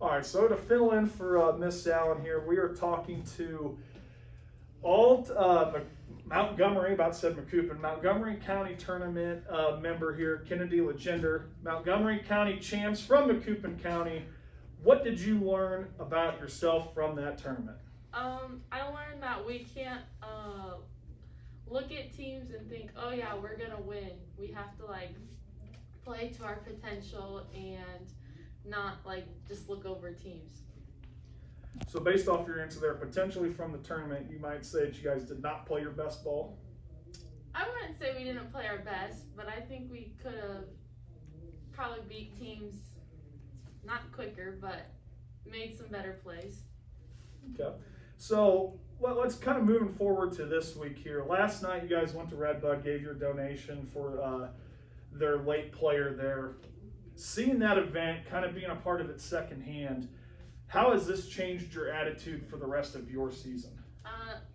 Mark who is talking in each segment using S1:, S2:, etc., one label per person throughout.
S1: All right, so to fill in for Miss Allen here, we are talking to Alt Montgomery, about said McCoupin, Montgomery County Tournament member here, Kennedy Legender, Montgomery County champs from McCoupin County. What did you learn about yourself from that tournament?
S2: I learned that we can't look at teams and think, oh yeah, we're gonna win. We have to play to our potential and not just look over teams.
S1: So based off your answer there, potentially from the tournament, you might say that you guys did not play your best ball.
S2: I wouldn't say we didn't play our best, but I think we could have probably beat teams not quicker, but made some better plays.
S1: Okay. So let's kind of moving forward to this week here. Last night, you guys went to Redbud, gave your donation for their late player there. Seeing that event, kind of being a part of it secondhand, how has this changed your attitude for the rest of your season?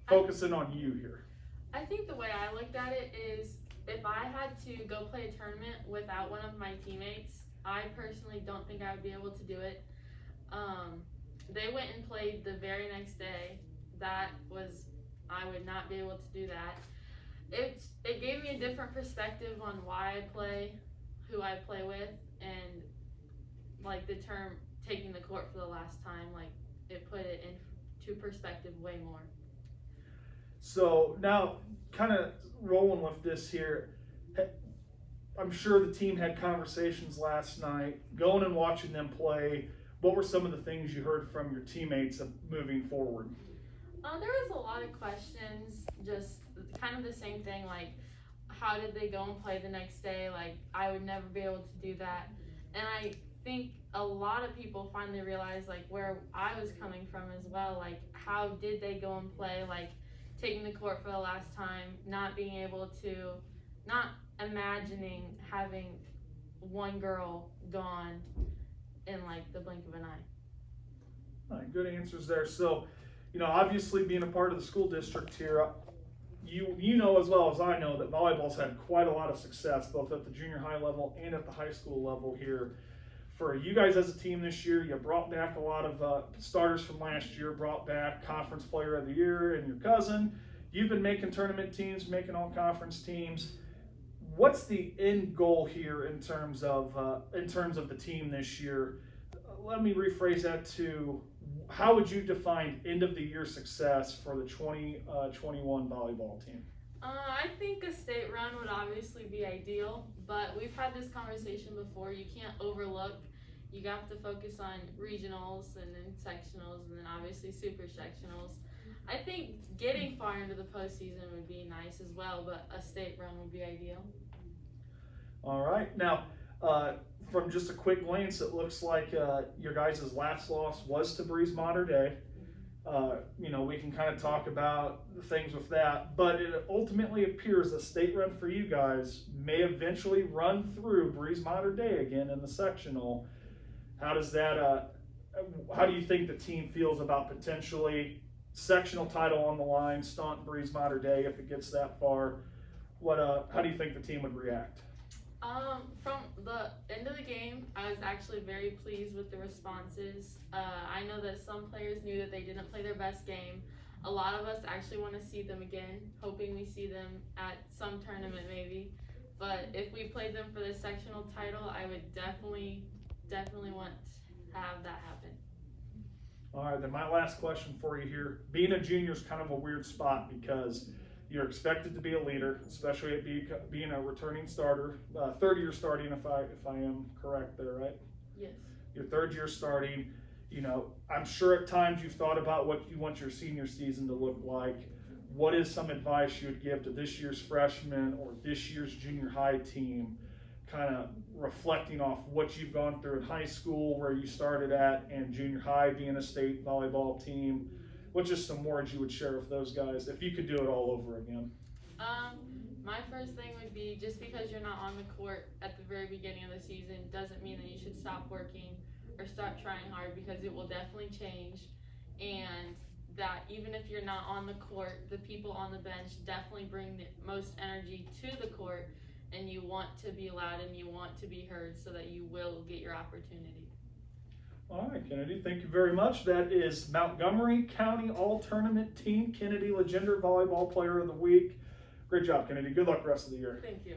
S1: Focusing on you here.
S2: I think the way I looked at it is if I had to go play a tournament without one of my teammates, I personally don't think I would be able to do it. They went and played the very next day. I would not be able to do that. It gave me a different perspective on why I play, who I play with, and the term taking the court for the last time, it put it into perspective way more.
S1: So now, kind of rolling with this here, I'm sure the team had conversations last night, going and watching them play. What were some of the things you heard from your teammates moving forward?
S2: There was a lot of questions, just kind of the same thing, how did they go and play the next day? I would never be able to do that. And I think a lot of people finally realized, where I was coming from as well. How did they go and play? Taking the court for the last time, not being able to, not imagining having one girl gone in the blink of an eye.
S1: All right, good answers there. So, obviously being a part of the school district here, you know as well as I know that volleyball's had quite a lot of success, both at the junior high level and at the high school level here. For you guys as a team this year, you brought back a lot of starters from last year, brought back Conference Player of the Year and your cousin. You've been making tournament teams, making all conference teams. What's the end goal here in terms of the team this year? Let me rephrase that to, how would you define end of the year success for the 2021 volleyball team?
S2: I think a state run would obviously be ideal, but we've had this conversation before. You can't overlook. You have to focus on regionals and then sectionals and then obviously super sectionals. I think getting far into the postseason would be nice as well, but a state run would be ideal.
S1: All right. Now, from just a quick glance, it looks like your guys' last loss was to Breeze Mater Dei. We can kind of talk about the things with that, but it ultimately appears a state run for you guys may eventually run through Breeze Mater Dei again in the sectional. How does that? How do you think the team feels about potentially sectional title on the line, Staunton Breeze Mater Dei if it gets that far? How do you think the team would react?
S2: From the end of the game, I was actually very pleased with the responses. I know that some players knew that they didn't play their best game. A lot of us actually want to see them again, hoping we see them at some tournament maybe. But if we played them for the sectional title, I would definitely want to have that happen.
S1: All right, then my last question for you here. Being a junior is kind of a weird spot because you're expected to be a leader, especially at being a returning starter. Third year starting, if I am correct there, right?
S2: Yes.
S1: Your third year starting. I'm sure at times you've thought about what you want your senior season to look like. What is some advice you would give to this year's freshman or this year's junior high team, kind of reflecting off what you've gone through in high school, where you started at, and junior high being a state volleyball team? What's just some words you would share with those guys if you could do it all over again?
S2: My first thing would be, just because you're not on the court at the very beginning of the season doesn't mean that you should stop working or stop trying hard, because it will definitely change. And that even if you're not on the court, the people on the bench definitely bring the most energy to the court, and you want to be loud and you want to be heard so that you will get your opportunity.
S1: All right, Kennedy, thank you very much. That is Montgomery County All-Tournament Team Kennedy Legender Volleyball Player of the Week. Great job, Kennedy. Good luck the rest of the year.
S2: Thank you.